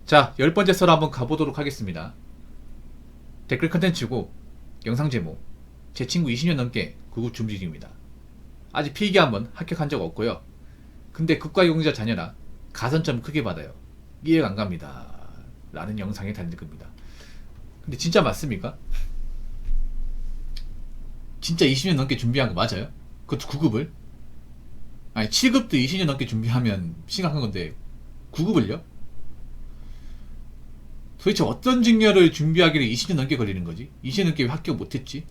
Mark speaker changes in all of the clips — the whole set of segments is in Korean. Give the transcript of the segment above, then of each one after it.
Speaker 1: 자, 10번째 썰 한번 가보도록 하겠습니다. 댓글 컨텐츠고 영상 제목 제 친구 20년 넘게 구급 준비 중입니다. 아직 필기 한번 합격한 적 없고요. 근데 국가유공자 자녀라 가산점 크게 받아요. 이해가 안 갑니다. 라는 영상에 달릴 겁니다. 근데 진짜 맞습니까? 진짜 20년 넘게 준비한 거 맞아요? 그것도 9급을? 아니 7급도 20년 넘게 준비하면 심각한 건데 9급을요? 도대체 어떤 증여를 준비하기를 20년 넘게 걸리는 거지? 20년 넘게 왜 합격 못했지?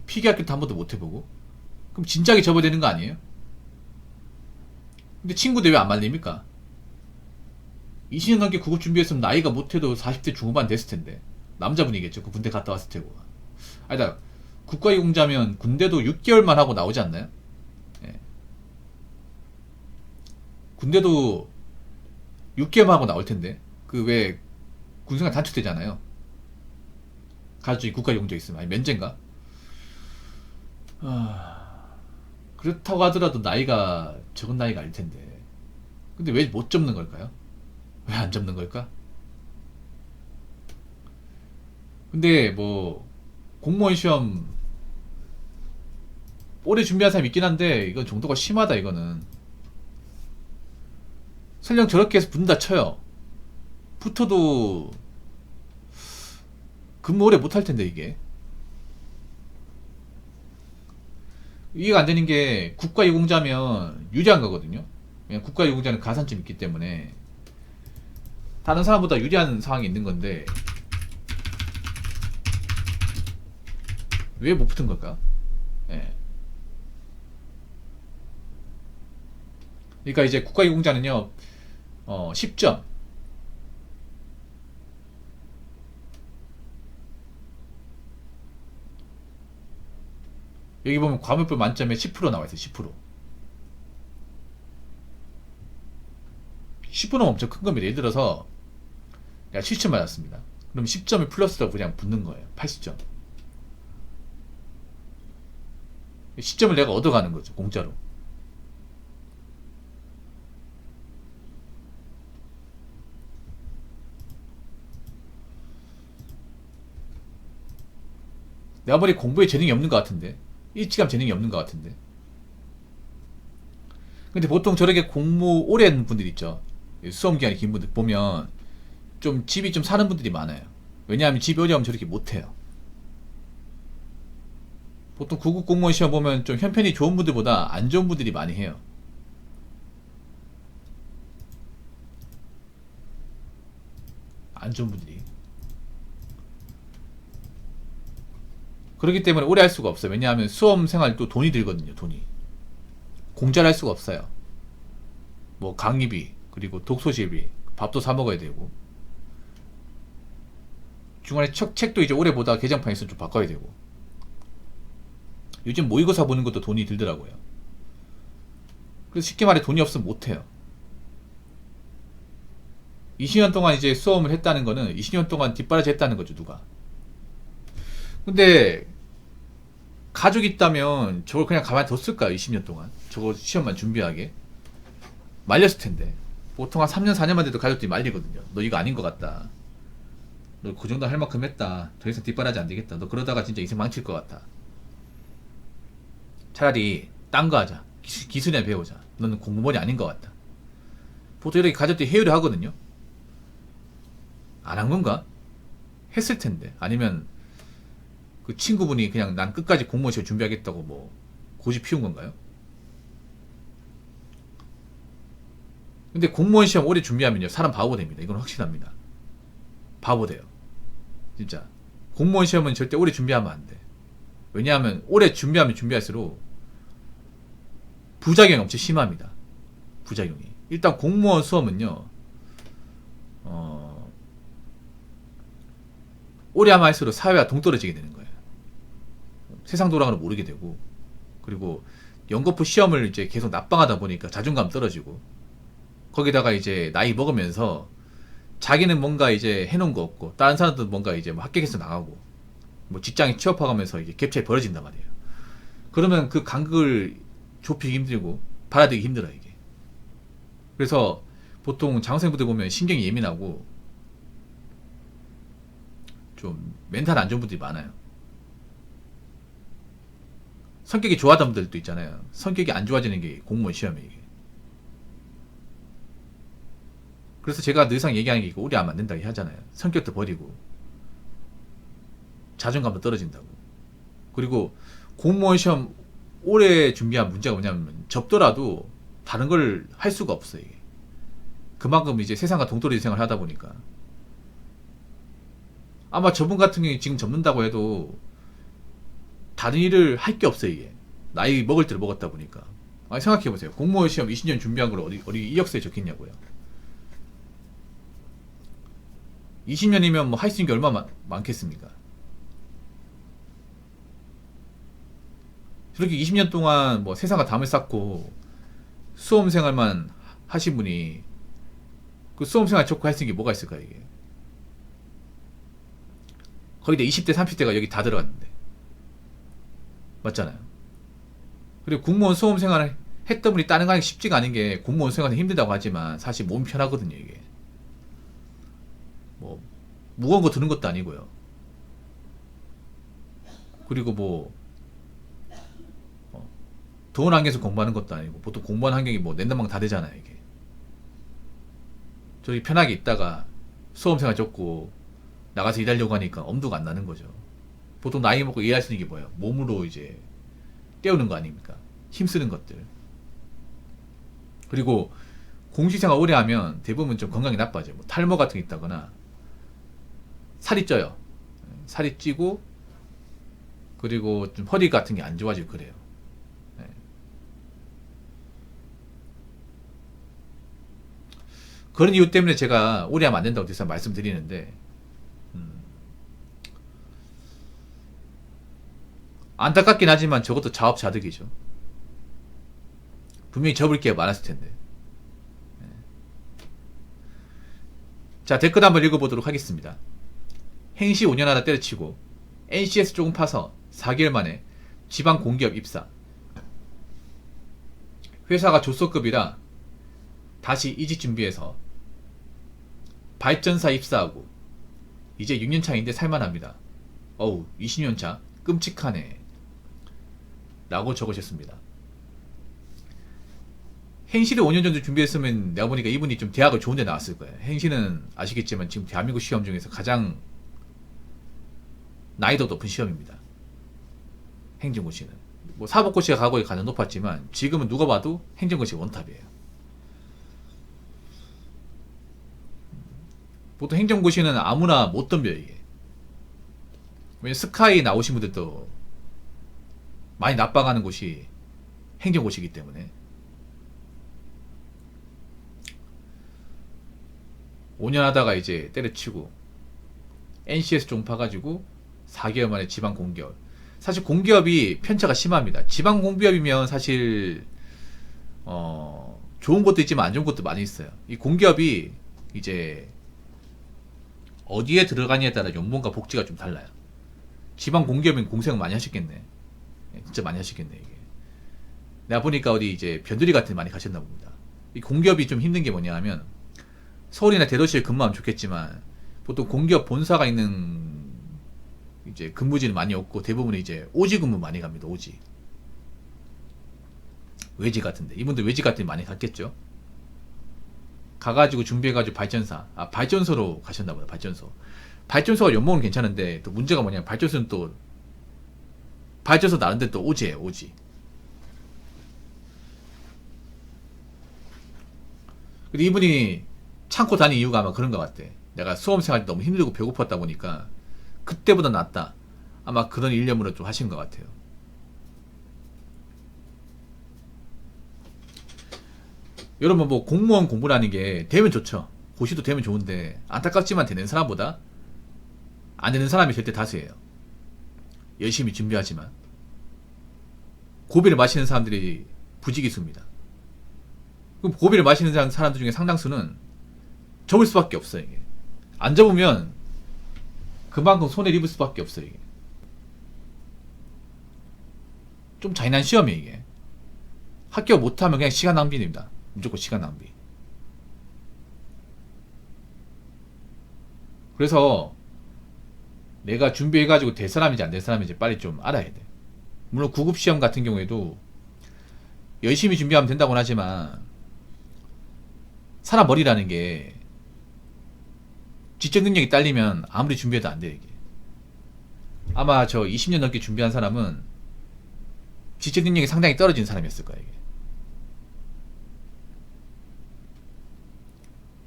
Speaker 1: 필기 합격도 한 번도 못 해보고? 그럼 진작에 접어되는 거 아니에요? 근데 친구들 왜 안 말립니까? 20년 넘게 구급 준비했으면 나이가 못해도 40대 중후반 됐을 텐데. 남자분이겠죠. 그 군대 갔다 왔을 테고. 아니다. 국가유공자면 군대도 6개월만 하고 나오지 않나요? 예. 군대도 6개월만 하고 나올 텐데. 그 왜 군생활 단축되잖아요. 가족이 국가유공자 있으면. 아니 면제인가? 그렇다고 하더라도 나이가 적은 나이가 아닐 텐데. 근데 왜 못 접는 걸까요? 왜 안 접는 걸까? 근데 뭐 공무원 시험 오래 준비한 사람이 있긴 한데 이건 정도가 심하다. 이거는 설령 저렇게 해서 붙는다 쳐요. 붙어도 근무 오래 못할 텐데. 이게 이해가 안 되는 게 국가유공자면 유리한 거거든요. 왜냐면 국가유공자는 가산점이 있기 때문에 다른 사람보다 유리한 상황이 있는 건데 왜 못 붙은 걸까? 예. 그러니까 이제 국가유공자는요 10점 여기 보면 과목별 만점에 10% 나와있어요. 10% 10%는 엄청 큰 겁니다. 예를 들어서 내가 7점 맞았습니다. 그럼 10점이 플러스로 그냥 붙는 거예요. 80점 10점을 내가 얻어가는 거죠. 공짜로. 내가 보니 공부에 재능이 없는 것 같은데 일찌감 재능이 없는 것 같은데. 근데 보통 저렇게 공부 오래 하는 분들 있죠. 수험기간이 긴 분들 보면 좀 집이 좀 사는 분들이 많아요. 왜냐하면 집이 어려우면 저렇게 못해요. 보통 구급 공무원 시험 보면 좀 형편이 좋은 분들보다 안 좋은 분들이 많이 해요. 안 좋은 분들이. 그렇기 때문에 오래 할 수가 없어요. 왜냐하면 수험 생활도 돈이 들거든요. 돈이. 공짜로 할 수가 없어요. 뭐 강의비, 그리고 독서실비, 밥도 사 먹어야 되고, 중간에 책도 이제 오래 보다가 개정판 있으면 좀 바꿔야 되고. 요즘 모의고사 보는 것도 돈이 들더라고요. 그래서 쉽게 말해 돈이 없으면 못해요. 20년 동안 이제 수험을 했다는 거는 20년 동안 뒷바라지 했다는 거죠. 누가. 근데 가족이 있다면 저걸 그냥 가만히 뒀을까요? 20년 동안 저거 시험만 준비하게 말렸을 텐데. 보통 한 3년 4년만 돼도 가족들이 말리거든요. 너 이거 아닌 것 같다. 너 그 정도 할 만큼 했다. 더 이상 뒷바라지 안 되겠다. 너 그러다가 진짜 인생 망칠 것 같다. 차라리 딴 거 하자. 기술이나 배우자. 너는 공무원이 아닌 것 같다. 보통 이렇게 가족들이 회유를 하거든요. 안 한 건가? 했을 텐데. 아니면 그 친구분이 그냥 난 끝까지 공무원 시험 준비하겠다고 뭐 고집 피운 건가요? 근데 공무원 시험 오래 준비하면요 사람 바보 됩니다. 이건 확실합니다. 바보 돼요. 진짜 공무원 시험은 절대 오래 준비하면 안 돼. 왜냐하면 오래 준비하면 준비할수록 부작용이 엄청 심합니다. 부작용이. 일단 공무원 수험은요 오래 하면 할수록 사회와 동떨어지게 되는 거예요. 세상 돌아가는 걸 모르게 되고, 그리고 연거푸 시험을 이제 계속 납방하다 보니까 자존감 떨어지고, 거기다가 이제 나이 먹으면서 자기는 뭔가 이제 해놓은 거 없고 다른 사람들은 뭔가 이제 뭐 합격해서 나가고 뭐 직장에 취업하면서 이게 갭차이 벌어진단 말이에요. 그러면 그 간극을 좁히기 힘들고 받아들이기 힘들어요. 이게. 그래서 보통 장학생분들 보면 신경이 예민하고 좀 멘탈 안 좋은 분들이 많아요. 성격이 좋아하던 분들도 있잖아요. 성격이 안 좋아지는 게 공무원 시험이에요, 이게. 그래서 제가 늘상 얘기하는 게 이거 우리 안 된다고 하잖아요. 성격도 버리고 자존감도 떨어진다고. 그리고 공무원 시험 오래 준비한 문제가 뭐냐면 접더라도 다른 걸 할 수가 없어요, 이게. 그만큼 이제 세상과 동떨어진 생활을 하다 보니까 아마 저분 같은 경우에 지금 접는다고 해도 다른 일을 할 게 없어요, 이게. 나이 먹을 때를 먹었다 보니까. 아니, 생각해보세요. 공무원 시험 20년 준비한 걸 어디 이력서에 적겠냐고요. 20년이면 뭐 할 수 있는 게 얼마나 많겠습니까? 그렇게 20년 동안 뭐 세상과 담을 쌓고 수험 생활만 하신 분이 그 수험 생활 좋고 할 수 있는 게 뭐가 있을까요, 이게? 거기다 20대, 30대가 여기 다 들어갔는데. 맞잖아요. 그리고 공무원 수험 생활을 했던 분이 다른 거 하기 쉽지가 않은 게 공무원 생활은 힘들다고 하지만 사실 몸이 편하거든요, 이게. 뭐, 무거운 거 드는 것도 아니고요. 그리고 뭐, 더운 환경에서 공부하는 것도 아니고, 보통 공부하는 환경이 뭐, 낸다방 다 되잖아요, 이게. 저기 편하게 있다가 수험 생활 좁고, 나가서 일하려고 하니까 엄두가 안 나는 거죠. 보통 나이 먹고 일할 수 있는 게 뭐예요? 몸으로 이제 때우는 거 아닙니까? 힘쓰는 것들. 그리고 공직생활 오래 하면 대부분 좀 건강이 나빠져요. 뭐 탈모 같은 게 있다거나 살이 쪄요. 살이 찌고 그리고 좀 허리 같은 게 안 좋아지고 그래요. 네. 그런 이유 때문에 제가 오래 하면 안 된다고 계속 말씀드리는데 안타깝긴 하지만 저것도 자업자득이죠. 분명히 접을 게 많았을 텐데. 자, 댓글 한번 읽어보도록 하겠습니다. 행시 5년 하다 때려치고 NCS 조금 파서 4개월 만에 지방 공기업 입사. 회사가 조소급이라 다시 이직 준비해서 발전사 입사하고 이제 6년 차인데 살만합니다. 어우, 20년 차 끔찍하네. 라고 적으셨습니다. 행시를 5년 정도 준비했으면 내가 보니까 이분이 좀 대학을 좋은 데 나왔을 거예요. 행시는 아시겠지만 지금 대한민국 시험 중에서 가장 난이도 높은 시험입니다. 행정고시는. 뭐 사법고시가 과거에 가장 높았지만 지금은 누가 봐도 행정고시 원탑이에요. 보통 행정고시는 아무나 못 덤벼요, 이게. 왜냐면 스카이 나오신 분들도 많이 납방하는 곳이 행정고시이기 때문에 5년 하다가 이제 때려치고 NCS 좀 파가지고 4개월 만에 지방 공기업. 사실 공기업이 편차가 심합니다. 지방 공기업이면 사실 좋은 것도 있지만 안 좋은 것도 많이 있어요. 이 공기업이 이제 어디에 들어가냐에 따라 연봉과 복지가 좀 달라요. 지방 공기업은 공생을 많이 하셨겠네. 진짜 많이 하시겠네, 이게. 내가 보니까 어디 이제 변두리 같은 데 많이 가셨나 봅니다. 이 공기업이 좀 힘든 게 뭐냐 하면 서울이나 대도시에 근무하면 좋겠지만 보통 공기업 본사가 있는 이제 근무지는 많이 없고 대부분 이제 오지 근무 많이 갑니다, 오지. 외지 같은데. 이분들 외지 같은 데 많이 갔겠죠? 가가지고 준비해가지고 발전소로 가셨나 보다, 발전소. 발전소가 연봉은 괜찮은데 또 문제가 뭐냐면 발전소는 또 발전소 나름대로 또 오지예요, 오지. 근데 이분이 참고 다닌 이유가 아마 그런 것 같아. 내가 수험생활 때 너무 힘들고 배고팠다 보니까 그때보다 낫다. 아마 그런 일념으로 좀 하신 것 같아요. 여러분 뭐 공무원 공부라는 게 되면 좋죠. 고시도 되면 좋은데 안타깝지만 되는 사람보다 안 되는 사람이 절대 다수예요. 열심히 준비하지만 고비를 마시는 사람들이 부지기수입니다. 그럼 고비를 마시는 사람들 중에 상당수는 접을 수밖에 없어요. 이게. 안 접으면 그만큼 손해를 입을 수밖에 없어요. 이게. 좀 잔인한 시험이에요. 이게. 합격 못하면 그냥 시간 낭비입니다. 무조건 시간 낭비. 그래서 내가 준비해가지고 될 사람인지 안 될 사람인지 빨리 좀 알아야 돼. 물론 구급 시험 같은 경우에도 열심히 준비하면 된다고는 하지만 사람 머리라는 게 지적 능력이 딸리면 아무리 준비해도 안 돼, 이게. 아마 저 20년 넘게 준비한 사람은 지적 능력이 상당히 떨어진 사람이었을 거야, 이게.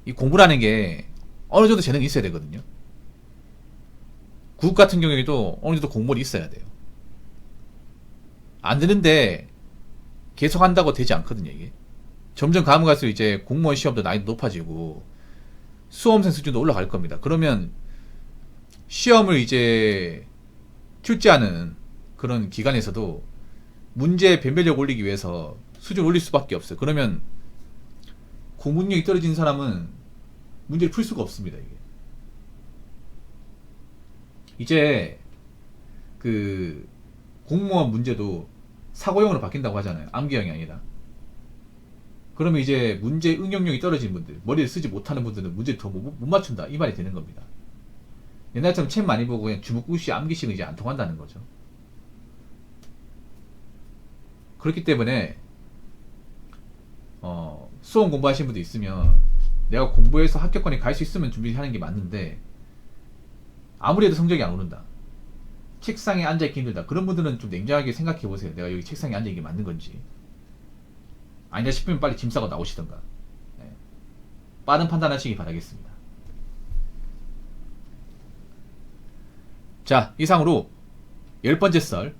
Speaker 1: 이 공부라는 게 어느 정도 재능이 있어야 되거든요. 구급 같은 경우에도 어느 정도 공부를 있어야 돼요. 안 되는데 계속 한다고 되지 않거든요, 이게. 점점 가면 갈수록 이제 공무원 시험도 난이도 높아지고 수험생 수준도 올라갈 겁니다. 그러면 시험을 이제 출제하는 그런 기관에서도 문제 변별력 올리기 위해서 수준 올릴 수밖에 없어요. 그러면 공부능력이 떨어진 사람은 문제를 풀 수가 없습니다, 이게. 이제 그 공무원 문제도 사고형으로 바뀐다고 하잖아요. 암기형이 아니라. 그러면 이제 문제 응용력이 떨어진 분들, 머리를 쓰지 못하는 분들은 문제를 더 못 맞춘다, 이 말이 되는 겁니다. 옛날처럼 책 많이 보고 그냥 주먹구시 암기식은 이제 안 통한다는 거죠. 그렇기 때문에 수험 공부하시는 분도 있으면 내가 공부해서 합격권에 갈 수 있으면 준비하는 게 맞는데 아무리 해도 성적이 안 오른다, 책상에 앉아있기 힘들다, 그런 분들은 좀 냉정하게 생각해 보세요. 내가 여기 책상에 앉아있는 게 맞는 건지. 아니다 싶으면 빨리 짐 싸고 나오시던가. 네. 빠른 판단하시기 바라겠습니다. 자, 이상으로 10번째 썰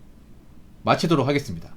Speaker 1: 마치도록 하겠습니다.